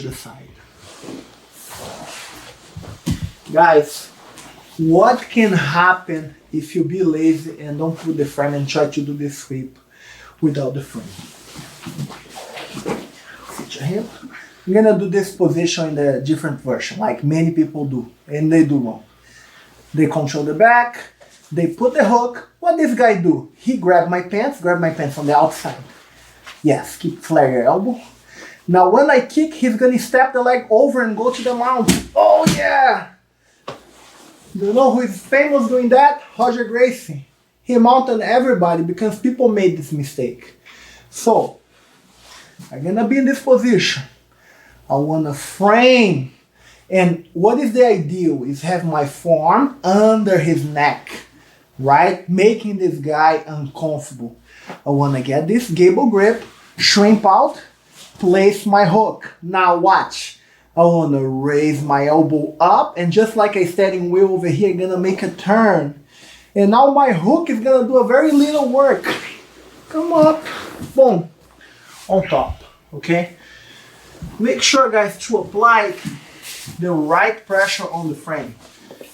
the side. Guys, what can happen if you be lazy and don't put the frame and try to do the sweep without the frame? Sit your hip. I'm gonna do this position in the different version, like many people do, and they do wrong. They control the back, they put the hook. What this guy do? He grab my pants on the outside. Yes, keep flare your elbow. Now when I kick, he's gonna step the leg over and go to the mount. Oh yeah! Do you know who is famous doing that? Roger Gracie. He mounted everybody because people made this mistake. So, I'm gonna be in this position. I wanna frame. And what is the ideal is have my forearm under his neck, right? Making this guy uncomfortable. I wanna get this gable grip, shrimp out, place my hook. Now watch. I want to raise my elbow up, and just like a steering wheel over here, I'm going to make a turn. And now my hook is going to do a very little work. Come up, boom, on top, okay? Make sure, guys, to apply the right pressure on the frame.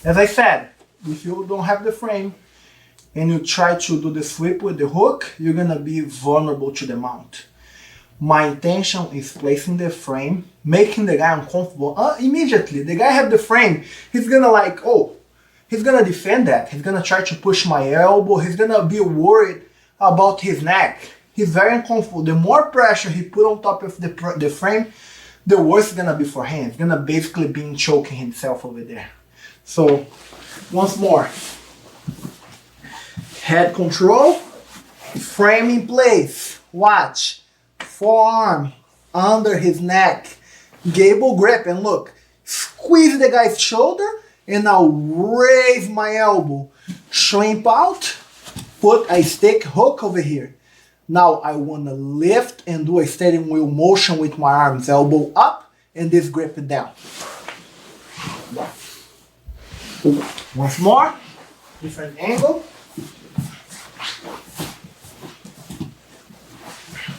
As I said, if you don't have the frame and you try to do the sweep with the hook, you're going to be vulnerable to the mount. My intention is placing the frame, making the guy uncomfortable. Immediately, the guy have the frame, he's gonna like, he's gonna defend that. He's gonna try to push my elbow. He's gonna be worried about his neck. He's very uncomfortable. The more pressure he put on top of the frame, the worse it's gonna be for him. He's gonna basically be choking himself over there. So, once more, head control, frame in place, watch. Forearm under his neck, gable grip, and look, squeeze the guy's shoulder, and now raise my elbow, shrimp out, put a stick hook over here. Now I want to lift and do a steering wheel motion with my arms, elbow up, and this grip down. Once more, different angle.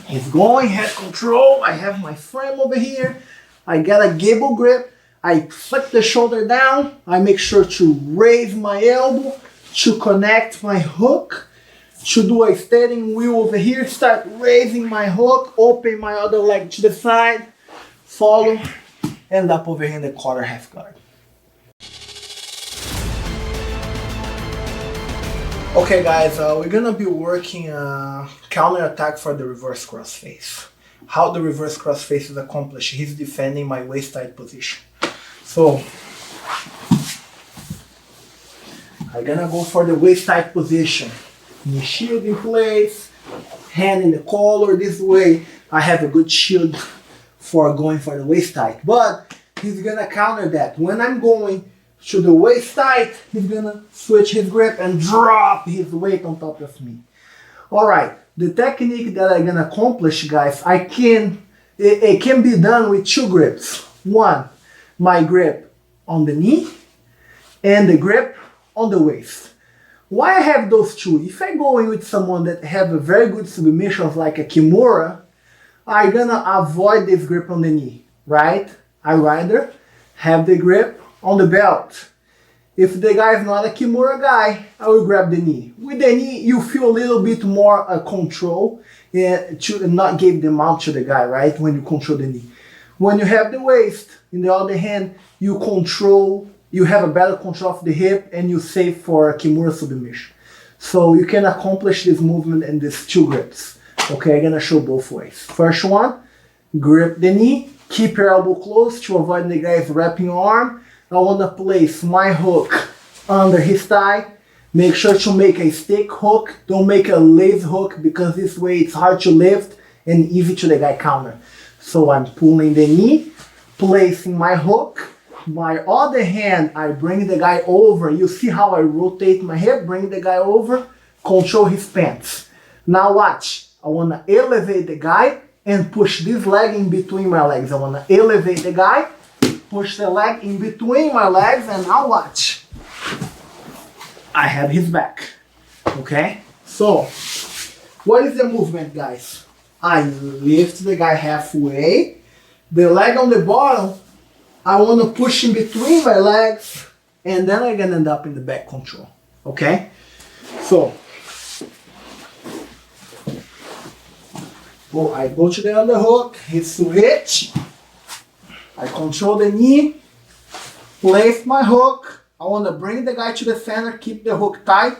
He's going, head control. I have my frame over here. I got a gable grip. I flip the shoulder down. I make sure to raise my elbow, to connect my hook, to do a steering wheel over here. Start raising my hook, open my other leg to the side, follow, end up over here in the quarter half guard. Okay guys, we're gonna be working counter attack for the reverse crossface. How the reverse crossface is accomplished? He's defending my waist tight position. So I'm gonna go for the waist tight position. Knee shield in place, hand in the collar. This way I have a good shield for going for the waist tight. But he's gonna counter that. When I'm going to the waist tight, he's gonna switch his grip and drop his weight on top of me. Alright, the technique that I'm gonna accomplish, guys, it can be done with two grips. One, my grip on the knee, and the grip on the waist. Why I have those two? If I go in with someone that have a very good submission like a Kimura, I'm gonna avoid this grip on the knee, right? I rather have the grip on the belt. If the guy is not a Kimura guy, I will grab the knee. With the knee, you feel a little bit more control to not give the mount to the guy, right? When you control the knee. When you have the waist, in the other hand, you have a better control of the hip and you save for a Kimura submission. So you can accomplish this movement in these two grips. Okay, I'm gonna show both ways. First one, grip the knee, keep your elbow close to avoid the guy's wrapping your arm. I want to place my hook under his thigh. Make sure to make a stick hook. Don't make a lazy hook because this way it's hard to lift and easy to the guy counter. So I'm pulling the knee, placing my hook. My other hand, I bring the guy over. You see how I rotate my hip, bring the guy over, control his pants. Now watch. I want to elevate the guy and push this leg in between my legs. I want to elevate the guy, push the leg in between my legs, and now watch. I have his back. Okay? So, what is the movement, guys? I lift the guy halfway, The leg on the bottom, I want to push in between my legs, and then I'm gonna end up in the back control. Okay? So, I go to the underhook, hit switch, I control the knee, place my hook, I want to bring the guy to the center, keep the hook tight,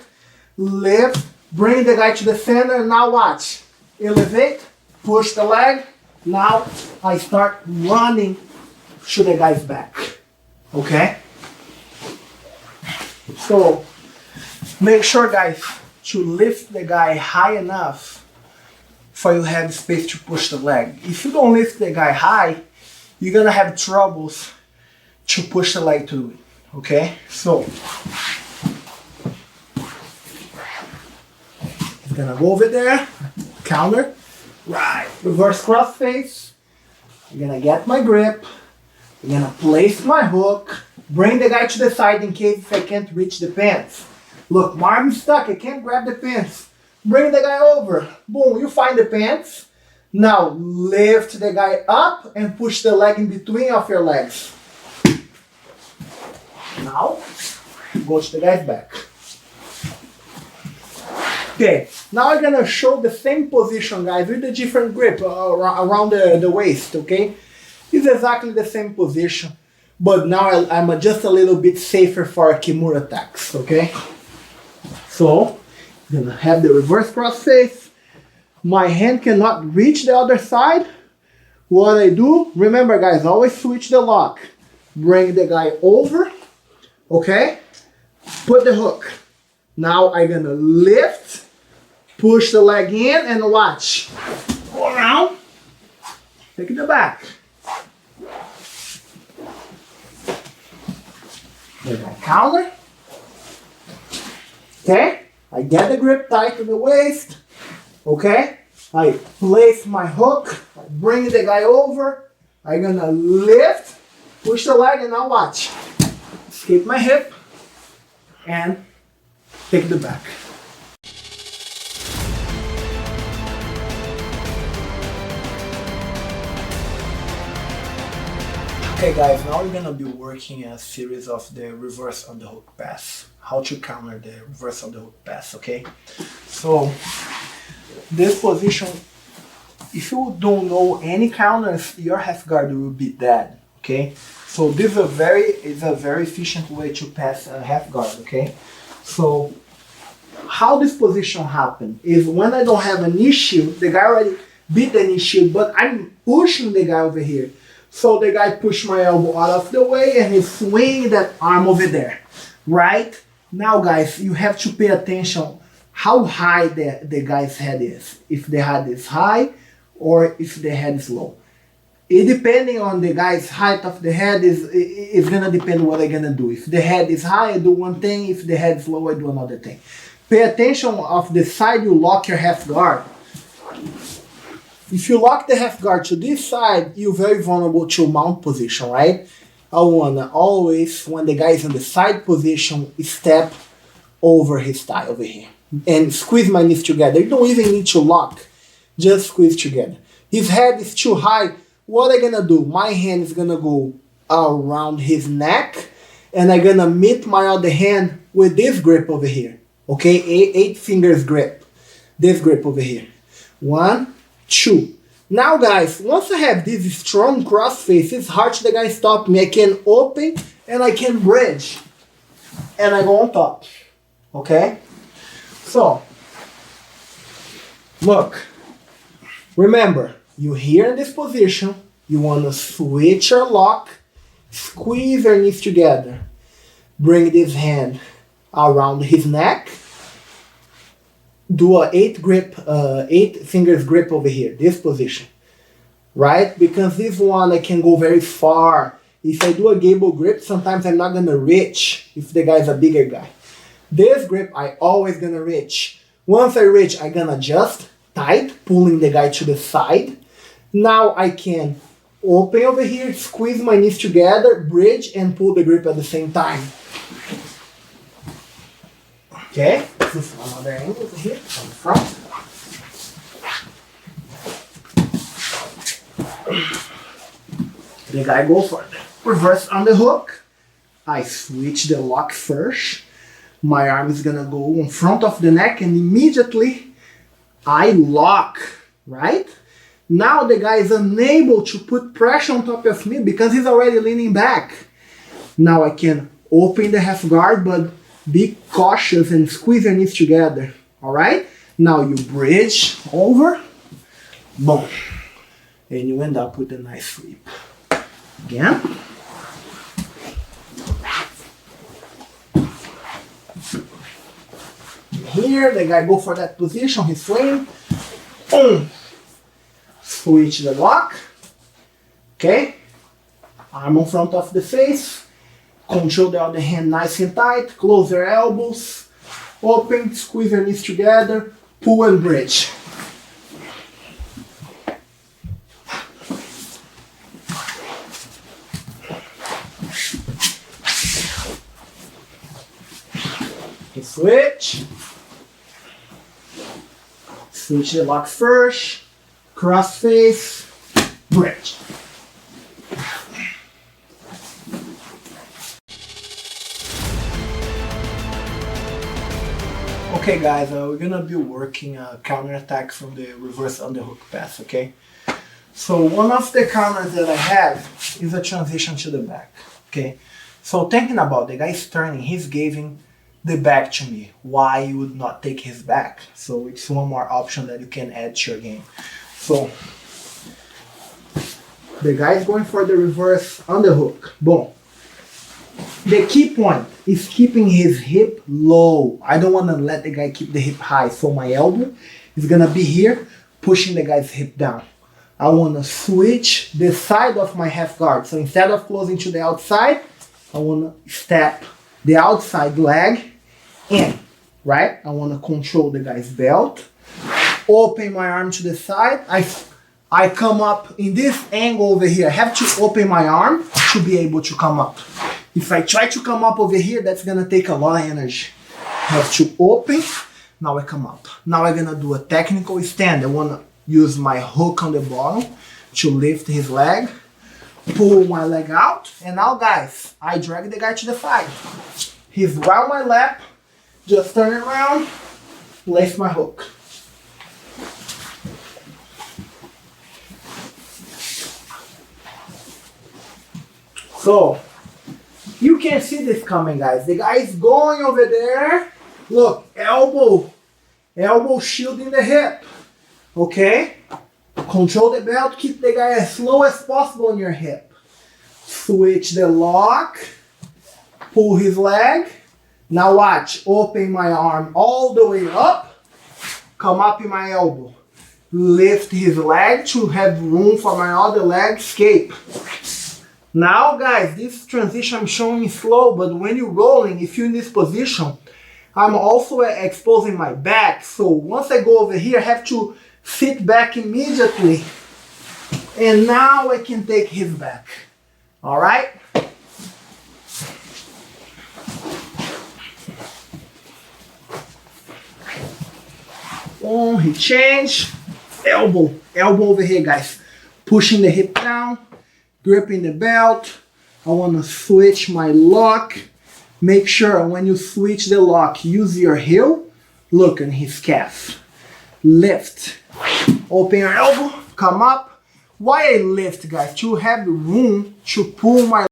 lift, bring the guy to the center, now watch, elevate, push the leg, now I start running to the guy's back, okay? So, make sure guys, to lift the guy high enough for you have space to push the leg. If you don't lift the guy high, you're gonna have troubles to push the leg through it, okay? So, I'm gonna go over there, counter, right, reverse cross face. I'm gonna get my grip, I'm gonna place my hook, bring the guy to the side in case I can't reach the pants. Look, my arm's stuck, I can't grab the pants. Bring the guy over. Boom, you find the pants. Now lift the guy up and push the leg in between of your legs. Now, go to the guy's back. Okay, now I'm gonna show the same position, guys, with a different grip around the waist, okay? It's exactly the same position, but now I'm just a little bit safer for Kimura attacks, okay? So, I'm gonna have the reverse cross face. My hand cannot reach the other side. What I do, remember guys, always switch the lock. Bring the guy over, okay? Put the hook. Now I'm gonna lift, push the leg in, and watch. Go around, take it back. Then I counter. Okay? I get the grip tight to the waist, okay? I place my hook, I bring the guy over, I'm gonna lift, push the leg, and now watch. Escape my hip, and take the back. Okay guys, now we're gonna be working a series of the reverse of the hook pass. How to counter the reverse of the hook pass, okay? So, this position, if you don't know any counters, your half guard will be dead, okay? So this is a very efficient way to pass a half guard, okay? So, how this position happen is when I don't have a knee shield, the guy already beat the knee shield, but I'm pushing the guy over here. So the guy pushed my elbow out of the way and he's swinging that arm over there, right? Now guys, you have to pay attention how high the guy's head is. If the head is high or if the head is low. It depending on the guy's height of the head is gonna depend what I'm gonna do. If the head is high, I do one thing. If the head is low, I do another thing. Pay attention of the side you lock your half guard. If you lock the half guard to this side, you're very vulnerable to mount position, right? I wanna always, when the guy is in the side position, step over his thigh over here. And squeeze my knees together. You don't even need to lock. Just squeeze together. His head is too high. What I'm gonna do? My hand is gonna go around his neck. And I'm gonna meet my other hand with this grip over here. Okay? 8 fingers grip. This grip over here. 1, 2. Now guys, once I have this strong cross face, it's hard to the guy stop me. I can open and I can bridge. And I go on top. Okay? So, look. Remember, you're here in this position. You want to switch your lock. Squeeze your knees together. Bring this hand around his neck. Do a 8 fingers grip over here, this position, right? Because this one I can go very far. If I do a gable grip, sometimes I'm not gonna reach if the guy's a bigger guy. This grip, I always gonna reach. Once I reach, I'm gonna adjust tight, pulling the guy to the side. Now I can open over here, squeeze my knees together, bridge, and pull the grip at the same time. Okay, this is another angle over here from the front. The guy goes for the reverse underhook. I switch the lock first. My arm is gonna go in front of the neck and immediately I lock, right? Now the guy is unable to put pressure on top of me because he's already leaning back. Now I can open the half guard, but be cautious and squeeze your knees together, all right? Now you bridge over, boom, and you end up with a nice sweep. Again. Here, the guy go for that position, he's swinging, boom, switch the lock, okay, arm in front of the face, control the other hand nice and tight, close your elbows, open, squeeze your knees together, pull and bridge. Switch. Switch the lock first, cross face, bridge. Okay guys, we're gonna be working a counter attack from the reverse underhook pass, okay? So one of the counters that I have is a transition to the back, okay? So thinking about the guy is turning, he's giving the back to me. Why you would not take his back? So it's one more option that you can add to your game. So the guy is going for the reverse underhook. Boom. The key point is keeping his hip low. I don't want to let the guy keep the hip high. So my elbow is gonna be here, pushing the guy's hip down. I want to switch the side of my half guard. So instead of closing to the outside, I want to step the outside leg in, right? I want to control the guy's belt, open my arm to the side. I come up in this angle over here. I have to open my arm to be able to come up. If I try to come up over here, that's gonna take a lot of energy. I have to open, now I come up. Now I'm gonna do a technical stand. I wanna use my hook on the bottom to lift his leg, pull my leg out, and now guys, I drag the guy to the side. He's round my lap, just turn it around, place my hook. So, you can see this coming guys. The guy is going over there. Look, elbow shielding the hip, okay? Control the belt, keep the guy as slow as possible on your hip. Switch the lock, pull his leg. Now watch, open my arm all the way up, come up in my elbow. Lift his leg to have room for my other leg escape. Now guys, this transition I'm showing slow, but when you're rolling, if you're in this position, I'm also exposing my back. So once I go over here, I have to sit back immediately. And now I can take his back. All right? Boom, he changed. Elbow over here, guys. Pushing the hip down, gripping the belt. I want to switch my lock. Make sure when you switch the lock, use your heel. Look on his calf. Lift. Open your elbow, come up. Why I lift, guys? To have room to pull my